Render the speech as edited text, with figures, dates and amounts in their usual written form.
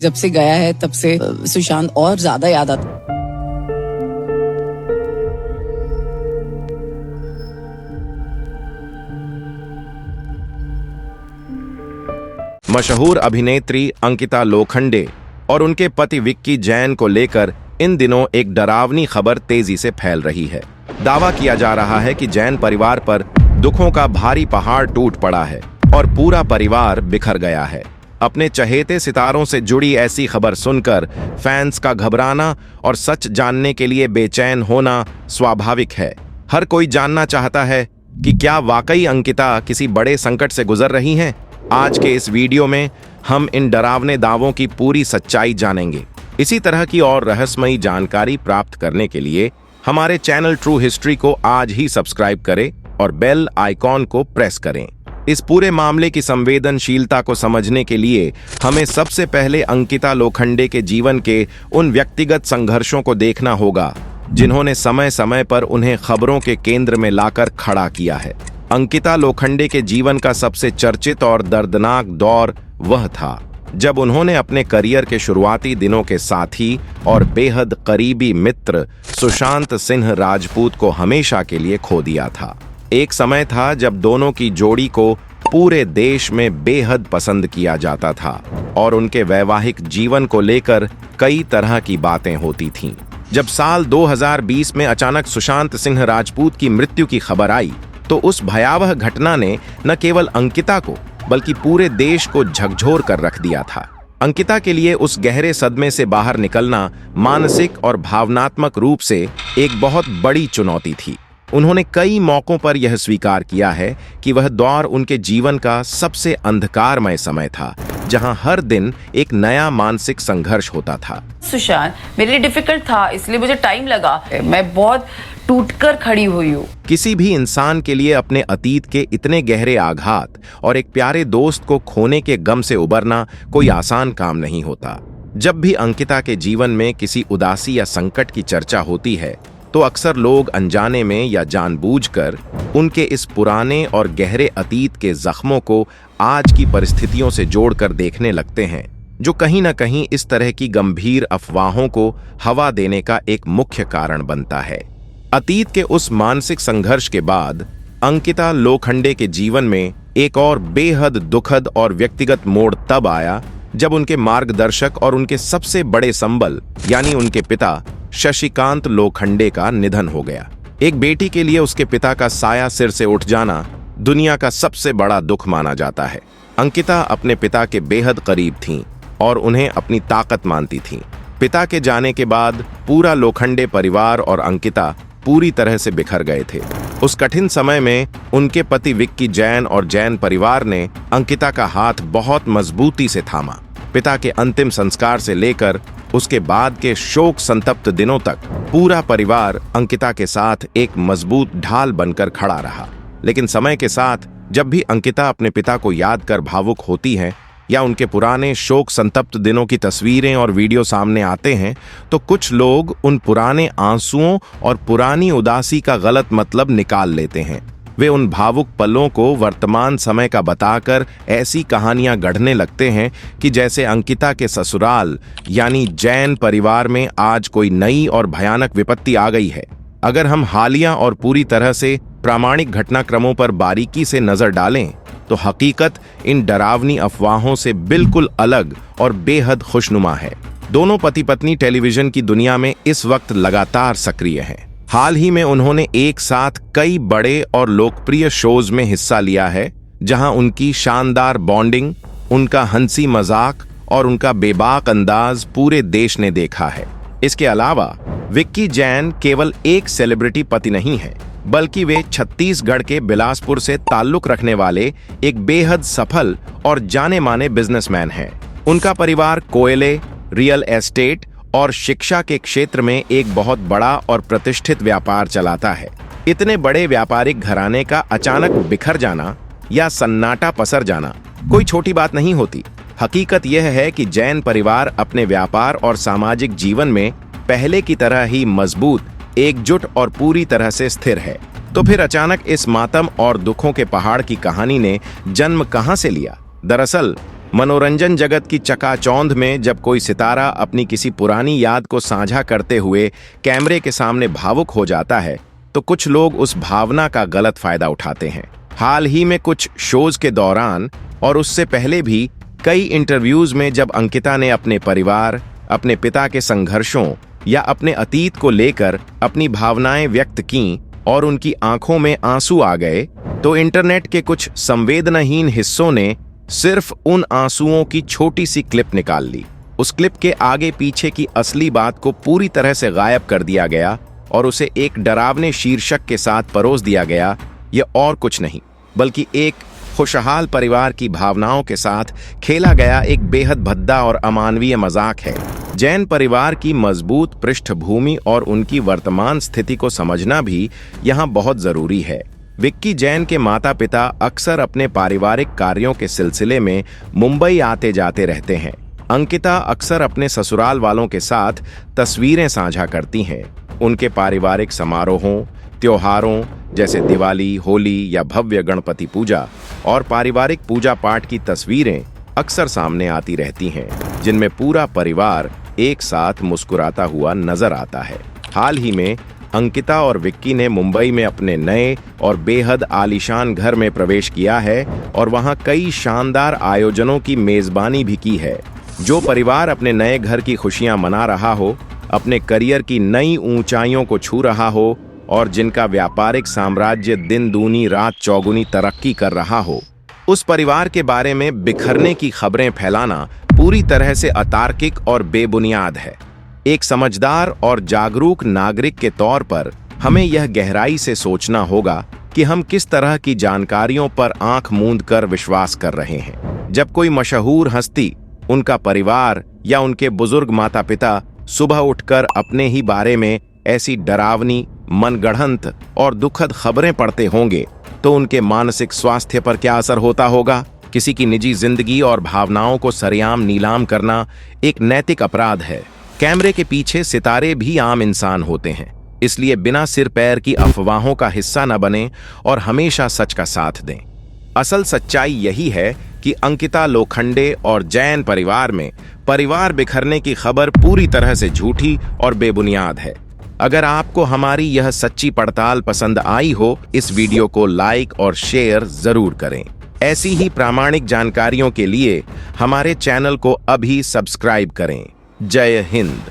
जब से गया है तब से सुशांत और ज्यादा याद आता। मशहूर अभिनेत्री अंकिता लोखंडे और उनके पति विक्की जैन को लेकर इन दिनों एक डरावनी खबर तेजी से फैल रही है। दावा किया जा रहा है कि जैन परिवार पर दुखों का भारी पहाड़ टूट पड़ा है और पूरा परिवार बिखर गया है। अपने चहेते सितारों से जुड़ी ऐसी खबर सुनकर फैंस का घबराना और सच जानने के लिए बेचैन होना स्वाभाविक है। हर कोई जानना चाहता है कि क्या वाकई अंकिता किसी बड़े संकट से गुजर रही हैं। आज के इस वीडियो में हम इन डरावने दावों की पूरी सच्चाई जानेंगे। इसी तरह की और रहस्यमयी जानकारी प्राप्त करने के लिए हमारे चैनल ट्रू हिस्ट्री को आज ही सब्सक्राइब करें और बेल आइकॉन को प्रेस करें। इस पूरे मामले की संवेदनशीलता को समझने के लिए हमें सबसे पहले अंकिता लोखंडे के जीवन के उन व्यक्तिगत संघर्षों को देखना होगा जिन्होंने समय समय पर उन्हें खबरों के केंद्र में लाकर खड़ा किया है। अंकिता लोखंडे के जीवन का सबसे चर्चित और दर्दनाक दौर वह था जब उन्होंने अपने करियर के शुरुआती दिनों के साथी और बेहद करीबी मित्र सुशांत सिंह राजपूत को हमेशा के लिए खो दिया था। एक समय था जब दोनों की जोड़ी को पूरे देश में बेहद पसंद किया जाता था और उनके वैवाहिक जीवन को लेकर कई तरह की बातें होती थीं। जब साल 2020 में अचानक सुशांत सिंह राजपूत की मृत्यु की खबर आई तो उस भयावह घटना ने न केवल अंकिता को बल्कि पूरे देश को झकझोर कर रख दिया था। अंकिता के लिए उस गहरे सदमे से बाहर निकलना मानसिक और भावनात्मक रूप से एक बहुत बड़ी चुनौती थी। उन्होंने कई मौकों पर यह स्वीकार किया है कि वह दौर उनके जीवन का सबसे अंधकारमय समय था, जहां हर दिन एक नया मानसिक संघर्ष होता था। सुशांत मेरे लिए डिफिकल्ट था, इसलिए मुझे टाइम लगा। मैं बहुत टूटकर खड़ी हुई हूँ। किसी भी इंसान के लिए अपने अतीत के इतने गहरे आघात और एक प्यारे दोस्त को खोने के गम से उबरना कोई आसान काम नहीं होता। जब भी अंकिता के जीवन में किसी उदासी या संकट की चर्चा होती है तो अक्सर लोग अनजाने में या जानबूझकर उनके इस पुराने और गहरे अतीत के जख्मों को आज की परिस्थितियों से जोड़कर देखने लगते हैं, जो कहीं न कहीं इस तरह की गंभीर अफवाहों को हवा देने का एक मुख्य कारण बनता है। अतीत के उस मानसिक संघर्ष के बाद अंकिता लोखंडे के जीवन में एक और बेहद दुखद और व्यक्तिगत मोड़ तब आया जब उनके मार्गदर्शक और उनके सबसे बड़े संबल यानी उनके पिता शशिकांत लोखंडे का निधन हो गया। एक बेटी के लिए उसके पिता का साया सिर से उठ जाना दुनिया का सबसे बड़ा दुख माना जाता है। अंकिता अपने पिता के बेहद करीब थीं और उन्हें अपनी ताकत मानती थीं। पिता के जाने के बाद पूरा लोखंडे परिवार और अंकिता पूरी तरह से बिखर गए थे। उस कठिन समय में उनके पति विक्की जैन और जैन परिवार ने अंकिता का हाथ बहुत मजबूती से थामा। पिता के अंतिम संस्कार से लेकर उसके बाद के शोक संतप्त दिनों तक पूरा परिवार अंकिता के साथ एक मजबूत ढाल बनकर खड़ा रहा। लेकिन समय के साथ जब भी अंकिता अपने पिता को याद कर भावुक होती हैं या उनके पुराने शोक संतप्त दिनों की तस्वीरें और वीडियो सामने आते हैं तो कुछ लोग उन पुराने आंसुओं और पुरानी उदासी का गलत मतलब निकाल लेते हैं। वे उन भावुक पलों को वर्तमान समय का बताकर ऐसी कहानियां गढ़ने लगते हैं कि जैसे अंकिता के ससुराल यानी जैन परिवार में आज कोई नई और भयानक विपत्ति आ गई है। अगर हम हालिया और पूरी तरह से प्रामाणिक घटनाक्रमों पर बारीकी से नजर डालें तो हकीकत इन डरावनी अफवाहों से बिल्कुल अलग और बेहद खुशनुमा है। दोनों पति पत्नी टेलीविजन की दुनिया में इस वक्त लगातार सक्रिय हैं। हाल ही में उन्होंने एक साथ कई बड़े और लोकप्रिय शोज में हिस्सा लिया है, जहां उनकी शानदार बॉन्डिंग, उनका हंसी मजाक और उनका बेबाक अंदाज पूरे देश ने देखा है। इसके अलावा विक्की जैन केवल एक सेलिब्रिटी पति नहीं है, बल्कि वे छत्तीसगढ़ के बिलासपुर से ताल्लुक रखने वाले एक बेहद सफल और जाने माने बिजनेसमैन हैं। उनका परिवार कोयले, रियल एस्टेट और शिक्षा के क्षेत्र में एक बहुत बड़ा और प्रतिष्ठित व्यापार चलाता है। इतने बड़े व्यापारिक घराने का अचानक बिखर जाना या सन्नाटा पसर जाना कोई छोटी बात नहीं होती। हकीकत यह है कि जैन परिवार अपने व्यापार और सामाजिक जीवन में पहले की तरह ही मजबूत, एकजुट और पूरी तरह से स्थिर है। तो फिर अचानक इस मातम और दुखों के पहाड़ की कहानी ने जन्म कहां से लिया? दरअसल मनोरंजन जगत की चकाचौंध में जब कोई सितारा अपनी किसी पुरानी याद को साझा करते हुए कैमरे के सामने भावुक हो जाता है तो कुछ लोग उस भावना का गलत फायदा उठाते हैं। हाल ही में कुछ शोज के दौरान और उससे पहले भी कई इंटरव्यूज में जब अंकिता ने अपने परिवार, अपने पिता के संघर्षों या अपने अतीत को लेकर अपनी भावनाएं व्यक्त कीं और उनकी आंखों में आंसू आ गए, तो इंटरनेट के कुछ संवेदनहीन हिस्सों ने सिर्फ उन आंसुओं की छोटी सी क्लिप निकाल ली। उस क्लिप के आगे पीछे की असली बात को पूरी तरह से गायब कर दिया गया और उसे एक डरावने शीर्षक के साथ परोस दिया गया। यह और कुछ नहीं बल्कि एक खुशहाल परिवार की भावनाओं के साथ खेला गया एक बेहद भद्दा और अमानवीय मजाक है। जैन परिवार की मजबूत पृष्ठभूमि और उनकी वर्तमान स्थिति को समझना भी यहाँ बहुत जरूरी है। विक्की जैन के माता पिता अक्सर अपने पारिवारिक कार्यों के सिलसिले में मुंबई आते जाते रहते हैं। अंकिता अक्सर अपने ससुराल वालों के साथ तस्वीरें साझा करती हैं। उनके पारिवारिक समारोहों, त्योहारों जैसे दिवाली, होली या भव्य गणपति पूजा और पारिवारिक पूजा पाठ की तस्वीरें अक्सर सामने आती रहती हैं, जिनमें पूरा परिवार एक साथ मुस्कुराता हुआ नजर आता है। हाल ही में अंकिता और विक्की ने मुंबई में अपने नए और बेहद आलीशान घर में प्रवेश किया है और वहां कई शानदार आयोजनों की मेजबानी भी की है। जो परिवार अपने नए घर की खुशियां मना रहा हो, अपने करियर की नई ऊंचाइयों को छू रहा हो और जिनका व्यापारिक साम्राज्य दिन दूनी रात चौगुनी तरक्की कर रहा हो, उस परिवार के बारे में बिखरने की खबरें फैलाना पूरी तरह से अतार्किक और बेबुनियाद है। एक समझदार और जागरूक नागरिक के तौर पर हमें यह गहराई से सोचना होगा कि हम किस तरह की जानकारियों पर आंख मूंद कर विश्वास कर रहे हैं। जब कोई मशहूर हस्ती, उनका परिवार या उनके बुजुर्ग माता पिता सुबह उठकर अपने ही बारे में ऐसी डरावनी, मनगढ़ंत और दुखद खबरें पढ़ते होंगे तो उनके मानसिक स्वास्थ्य पर क्या असर होता होगा। किसी की निजी जिंदगी और भावनाओं को सरेआम नीलाम करना एक नैतिक अपराध है। कैमरे के पीछे सितारे भी आम इंसान होते हैं, इसलिए बिना सिर पैर की अफवाहों का हिस्सा न बने और हमेशा सच का साथ दें। असल सच्चाई यही है कि अंकिता लोखंडे और जैन परिवार में परिवार बिखरने की खबर पूरी तरह से झूठी और बेबुनियाद है। अगर आपको हमारी यह सच्ची पड़ताल पसंद आई हो, इस वीडियो को लाइक और शेयर जरूर करें। ऐसी ही प्रामाणिक जानकारियों के लिए हमारे चैनल को अभी सब्सक्राइब करें। जय हिंद।